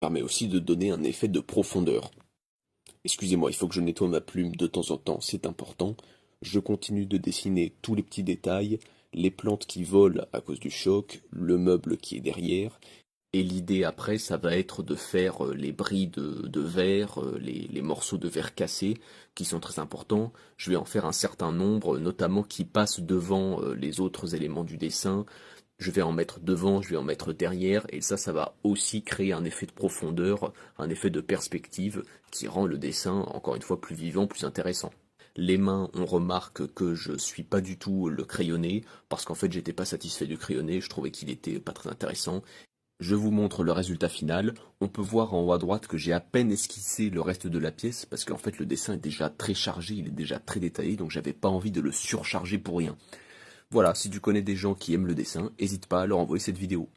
Permet aussi de donner un effet de profondeur. Excusez-moi, il faut que je nettoie ma plume de temps en temps, c'est important. Je continue de dessiner tous les petits détails, les plantes qui volent à cause du choc, le meuble qui est derrière. Et l'idée après, ça va être de faire les bris de verre, les morceaux de verre cassés, qui sont très importants. Je vais en faire un certain nombre, notamment qui passent devant les autres éléments du dessin. Je vais en mettre devant, je vais en mettre derrière, et ça va aussi créer un effet de profondeur, un effet de perspective, qui rend le dessin, encore une fois, plus vivant, plus intéressant. Les mains, on remarque que je suis pas du tout le crayonné, parce qu'en fait j'étais pas satisfait du crayonné, je trouvais qu'il était pas très intéressant. Je vous montre le résultat final. On peut voir en haut à droite que j'ai à peine esquissé le reste de la pièce parce qu'en fait le dessin est déjà très chargé, il est déjà très détaillé, donc j'avais pas envie de le surcharger pour rien. Voilà, si tu connais des gens qui aiment le dessin, n'hésite pas à leur envoyer cette vidéo.